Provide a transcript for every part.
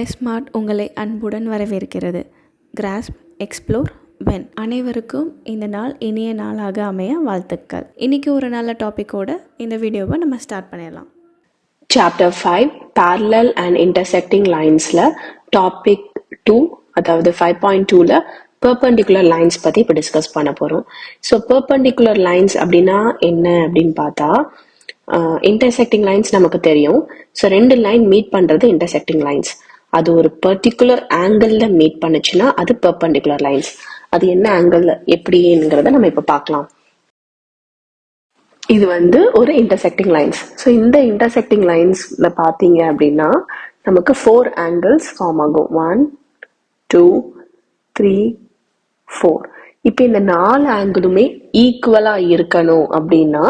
Smart உங்களை அன்புடன் வரவேற்கிறது. Grass, explore, when. அனைவருக்கும் இந்த நாள் இனிய நாளாக அமைய வாழ்த்துக்கள். இன்றைக்கி ஒரு நல்ல டாப்பிக்கோட இந்த வீடியோவை நம்ம ஸ்டார்ட் பண்ணிடலாம். சாப்டர் 5 parallel and intersecting linesல டாபிக் 2 அதாவது 5.2ல perpendicular lines பற்றி இப்போ டிஸ்கஸ் பண்ண போகிறோம். ஸோ perpendicular lines அப்படின்னா என்ன அப்படின்னு பார்த்தா intersecting lines நமக்கு தெரியும். ஸோ ரெண்டு லைன் மீட் பண்ணுறது intersecting lines. அது ஒரு பர்டிகுலர் ஆங்கிளில் மீட் பண்ணுச்சுன்னா அது perpendicular lines. அது என்ன ஆங்கிள் எப்படிங்கிறத நம்ம இப்போ பார்க்கலாம். இது வந்து ஒரு intersecting lines. ஸோ இந்த intersecting linesல பார்த்தீங்க அப்படின்னா நமக்கு 4 angles ஃபார்ம் ஆகும். 1 2 3 4. இப்போ இந்த 4 ஆங்கிளுமே ஈக்குவலாக இருக்கணும் அப்படின்னா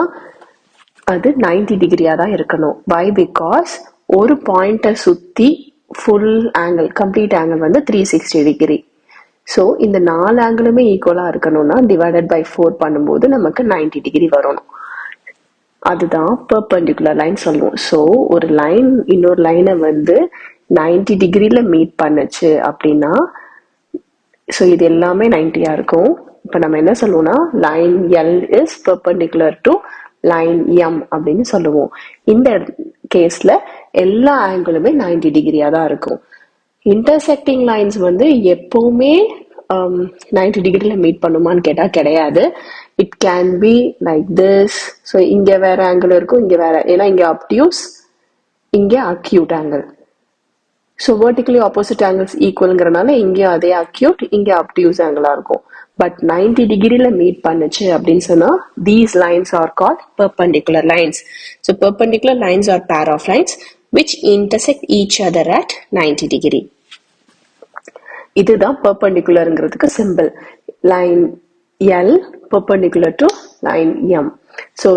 அது 90 டிகிரியாக தான் இருக்கணும். வை? பிகாஸ் ஒரு பாயிண்ட்டை சுற்றி ஃபுல் ஆங்கிள் கம்ப்ளீட் ஆங்கிள் வந்து 360 டிகிரி. ஸோ இந்த 4 ஆங்கிளுமே ஈக்குவலாக இருக்கணும்னா டிவைடட் பை 4 பண்ணும்போது நமக்கு 90 டிகிரி வரணும். அதுதான் பெர்பெண்டிகுலர் லைன் சொல்லுவோம். ஸோ ஒரு லைன் இன்னொரு லைனை வந்து 90 டிகிரியில் மீட் பண்ணுச்சு அப்படின்னா ஸோ இது எல்லாமே 90யாக இருக்கும். இப்போ நம்ம என்ன சொல்லுவோம்னா line L is perpendicular to line M அப்படின்னு சொல்லுவோம். இந்த கேஸில் எல்லா ஆங்கிளுமே 90 டிகிரியாக தான் இருக்கும். இன்டர்செக்டிங் லைன்ஸ் வந்து எப்பவுமே 90 டிகிரியில் மீட் பண்ணுமான்னு கேட்டால் கிடையாது. It can be like this. So இங்கே வேற ஆங்கிள் இருக்கும், இங்கே வேற, ஏன்னா இங்கே அப்டியூஸ், இங்கே acute angle. So vertically opposite angles ஈக்குவல்ங்கிறனால இங்கேயும் அதே அக்யூட், இங்கே அப்டியூஸ் ஆங்கிளாக இருக்கும். பட் 90 டிகிரியில் மீட் பண்ணுச்சு அப்படின்னு சொன்னால் these lines are called perpendicular lines. So perpendicular lines are pair of lines which intersect each other at 90 degree. இதுதான் பெர்பெண்டிகுலர்ங்கிறதுக்கு simple. Line L perpendicular to line M. So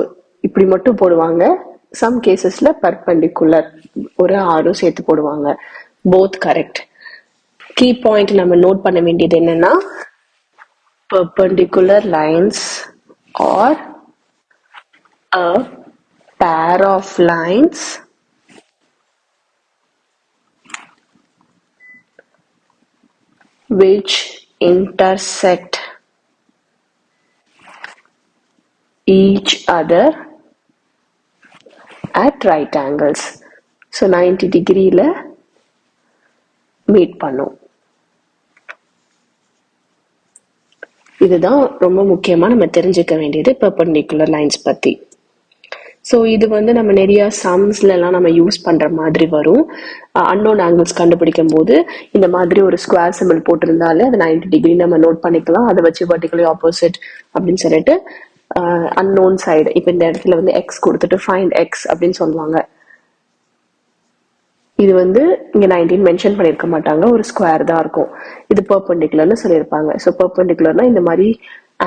இப்படி மட்டும் போடுவாங்க. சம் கேசஸ்ல பெர்பெண்டிகுலர் ஒரு ஆரும் சேர்த்து போடுவாங்க. Both correct. கீ பாயிண்ட் நம்ம note பண்ண வேண்டியது என்னன்னா perpendicular lines are a pair of lines which intersect each other at right angles. So 90 டிகிரியில் மீட் பண்ணும். இதுதான் ரொம்ப முக்கியமாக நம்ம தெரிஞ்சுக்க வேண்டியது பெர்பெண்டிகுலர் லைன்ஸ் பற்றி. ஸோ இது வந்து நம்ம நிறைய சம்ஸ்லாம் நம்ம யூஸ் பண்ணுற மாதிரி வரும். அன்னோன் ஆங்கிள்ஸ் கண்டுபிடிக்கும் போது இந்த மாதிரி ஒரு ஸ்கொயர் சிம்பிள் போட்டிருந்தாலே அது 90 டிகிரி நம்ம நோட் பண்ணிக்கலாம். அதை வச்சு வெர்டிகலி ஆப்போசிட் அப்படின்னு சொல்லிட்டு அன்னோன் சைடு, இப்போ இந்த இடத்துல வந்து எக்ஸ் கொடுத்துட்டு ஃபைண்ட் எக்ஸ் அப்படின்னு சொல்லுவாங்க. இது வந்து இங்கே 19 மென்ஷன் பண்ணியிருக்க மாட்டாங்க, ஒரு ஸ்கொயர் தான் இருக்கும். இது பெர்பெண்டிகுலர்னு சொல்லியிருப்பாங்க. ஸோ பெர்பெண்டிகுலர்னா இந்த மாதிரி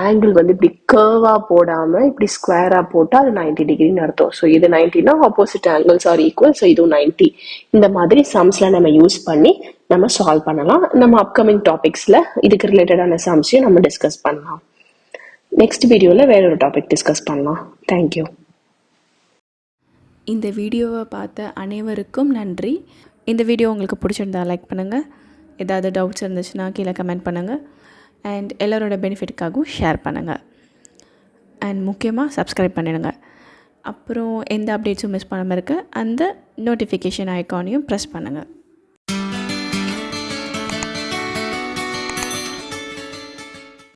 ஆங்கிள் வந்து இப்படி கர்வா போடாம இப்படி ஸ்கொயரா போட்டா அது 90 டிகிரின்னு அர்த்தம். ஸோ இது 90னா opposite angles are equal. So இதுவும் 90. இந்த மாதிரி சம்ஸ்ல நம்ம யூஸ் பண்ணி நம்ம சால்வ் பண்ணலாம். நம்ம அப்கமிங் டாபிக்ஸ்ல இதுக்கு ரிலேட்டடான சம்ஸையும் நம்ம டிஸ்கஸ் பண்ணலாம். நெக்ஸ்ட் வீடியோவில் வேற ஒரு டாபிக் டிஸ்கஸ் பண்ணலாம். தேங்க்யூ. இந்த வீடியோவை பார்த்த அனைவருக்கும் நன்றி. இந்த வீடியோ உங்களுக்கு பிடிச்சிருந்தா லைக் பண்ணுங்கள். ஏதாவது டவுட்ஸ் இருந்துச்சுன்னா கீழே கமெண்ட் பண்ணுங்கள். அண்ட் எல்லோரோட பெனிஃபிட்டுக்காகவும் ஷேர் பண்ணுங்கள். அண்ட் முக்கியமாக சப்ஸ்கிரைப் பண்ணிடுங்க. அப்புறம் எந்த அப்டேட்ஸும் மிஸ் பண்ணாமல் இருக்க அந்த நோட்டிஃபிகேஷன் ஐக்கானையும் ப்ரெஸ் பண்ணுங்கள்.